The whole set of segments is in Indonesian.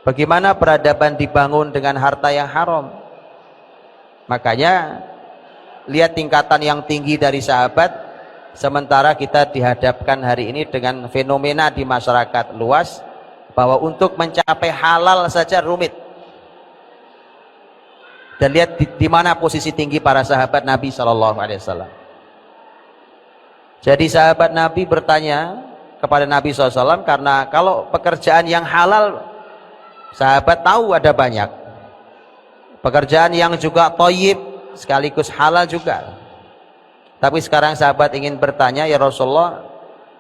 Bagaimana peradaban dibangun dengan harta yang haram? Makanya lihat tingkatan yang tinggi dari sahabat, sementara kita dihadapkan hari ini dengan fenomena di masyarakat luas bahwa untuk mencapai halal saja rumit. Dan lihat di mana posisi tinggi para sahabat Nabi Shallallahu Alaihi Wasallam. Jadi sahabat Nabi bertanya kepada Nabi SAW, karena kalau pekerjaan yang halal sahabat tahu ada banyak, pekerjaan yang juga thayyib sekaligus halal juga. Tapi sekarang sahabat ingin bertanya, ya Rasulullah,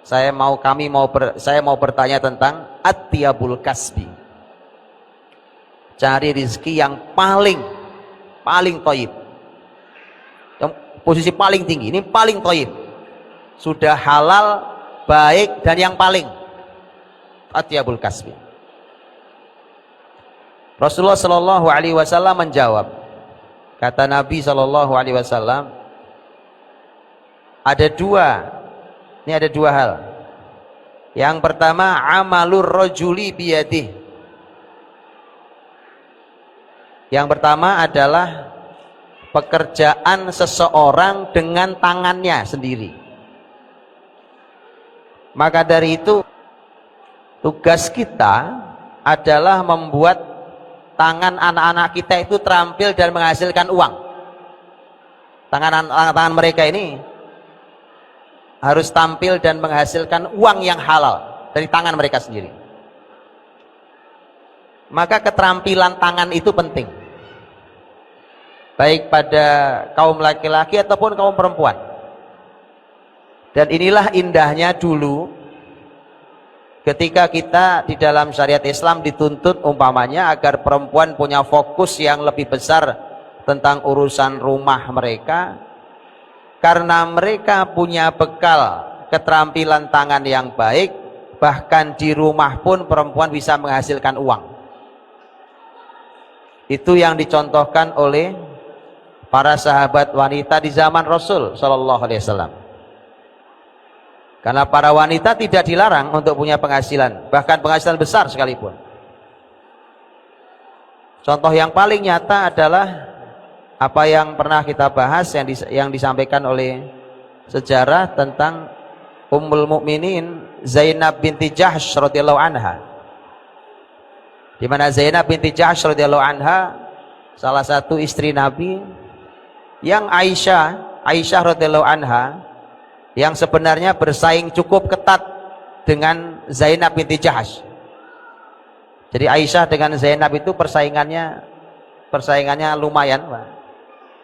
saya mau bertanya tentang at-tiyabul kasbi, cari rizki yang paling thayyib, yang posisi paling tinggi, ini paling thayyib, sudah halal, baik, dan yang paling at-tiyabul kasbi. Rasulullah Shallallahu Alaihi Wasallam menjawab, kata Nabi Shallallahu Alaihi Wasallam, ada dua hal. Yang pertama, amalur rajuli biyadih. Yang pertama adalah pekerjaan seseorang dengan tangannya sendiri. Maka dari itu tugas kita adalah membuat tangan anak-anak kita itu terampil dan menghasilkan uang. Tangan mereka ini harus tampil dan menghasilkan uang yang halal dari tangan mereka sendiri. Maka keterampilan tangan itu penting, baik pada kaum laki-laki ataupun kaum perempuan. Dan inilah indahnya dulu ketika kita di dalam syariat Islam dituntut umpamanya agar perempuan punya fokus yang lebih besar tentang urusan rumah mereka, karena mereka punya bekal keterampilan tangan yang baik, bahkan di rumah pun perempuan bisa menghasilkan uang. Itu yang dicontohkan oleh para sahabat wanita di zaman Rasul Shallallahu Alaihi Wasallam. Karena para wanita tidak dilarang untuk punya penghasilan, bahkan penghasilan besar sekalipun. Contoh yang paling nyata adalah apa yang pernah kita bahas, yang disampaikan oleh sejarah tentang Ummul Mukminin Zainab binti Jahsh radhiyallahu anha. Di mana Zainab binti Jahsh radhiyallahu anha salah satu istri Nabi, yang Aisyah radhiyallahu anha yang sebenarnya bersaing cukup ketat dengan Zainab binti Jahsh. Jadi Aisyah dengan Zainab itu persaingannya lumayan, Pak.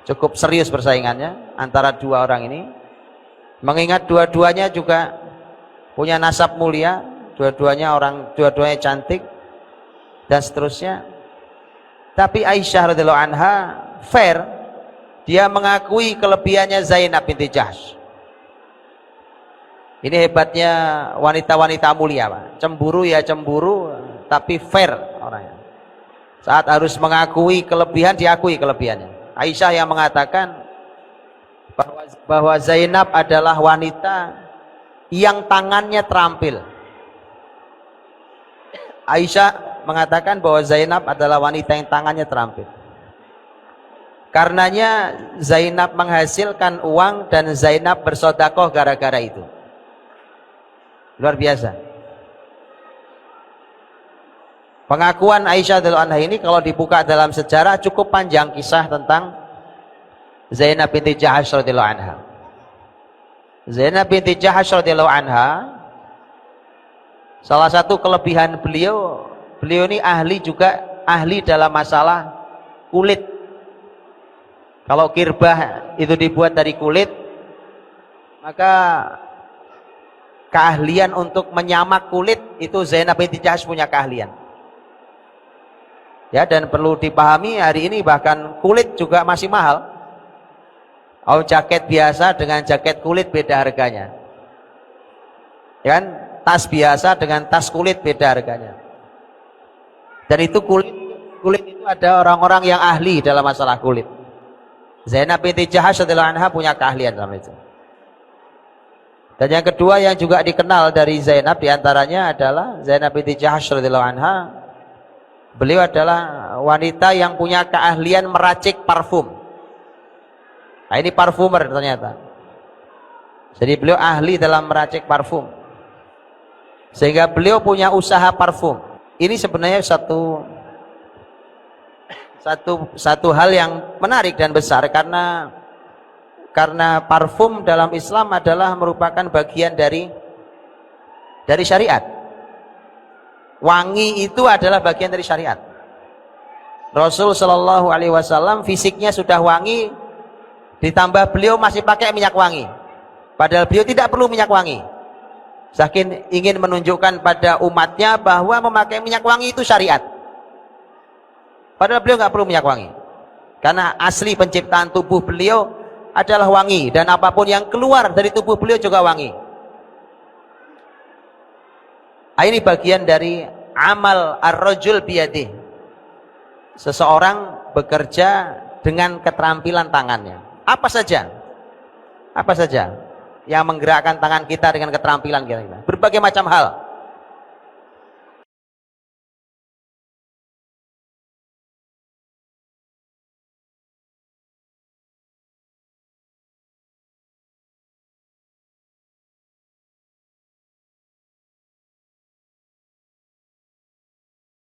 Cukup serius persaingannya antara dua orang ini. Mengingat dua-duanya juga punya nasab mulia, dua-duanya cantik dan seterusnya. Tapi Aisyah radhiyallahu anha fair, dia mengakui kelebihannya Zainab binti Jahsh. Ini hebatnya wanita-wanita mulia, Pak. Cemburu ya cemburu, tapi fair orangnya. Saat harus mengakui kelebihan, diakui kelebihannya. Aisyah yang mengatakan bahwa Zainab adalah wanita yang tangannya terampil. Aisyah mengatakan bahwa Zainab adalah wanita yang tangannya terampil. Karenanya Zainab menghasilkan uang dan Zainab bersedekah gara-gara itu. Luar biasa. Pengakuan Aisyah radhiyallahu anha ini kalau dibuka dalam sejarah cukup panjang kisah tentang Zainab binti Jahsh radhiyallahu anha. Zainab binti Jahsh radhiyallahu anha, salah satu kelebihan beliau ini ahli dalam masalah kulit. Kalau kirbah itu dibuat dari kulit, maka keahlian untuk menyamak kulit itu Zainab binti Jahsh punya keahlian. Ya, dan perlu dipahami hari ini bahkan kulit juga masih mahal. Oh, jaket biasa dengan jaket kulit beda harganya. Ya kan? Tas biasa dengan tas kulit beda harganya. Dan itu kulit itu ada orang-orang yang ahli dalam masalah kulit. Zainab binti Jahsh radhiyallahu anha punya keahlian dalam itu. Dan yang kedua yang juga dikenal dari Zainab diantaranya adalah Zainab binti Jahsh radhiyallahu anha, Beliau adalah wanita yang punya keahlian meracik parfum. Nah, ini parfumer ternyata. Jadi beliau ahli dalam meracik parfum. Sehingga beliau punya usaha parfum. Ini sebenarnya satu hal yang menarik dan besar karena parfum dalam Islam adalah merupakan bagian dari syariat. Wangi itu adalah bagian dari syariat. Rasul Shallallahu Alaihi Wasallam fisiknya sudah wangi, ditambah beliau masih pakai minyak wangi. Padahal beliau tidak perlu minyak wangi. Saking ingin menunjukkan pada umatnya bahwa memakai minyak wangi itu syariat. Padahal beliau nggak perlu minyak wangi. Karena asli penciptaan tubuh beliau adalah wangi, dan apapun yang keluar dari tubuh beliau juga wangi. Ini bagian dari amal ar-rajul biyadih. Seseorang bekerja dengan keterampilan tangannya. Apa saja yang menggerakkan tangan kita dengan keterampilan kita? Berbagai macam hal.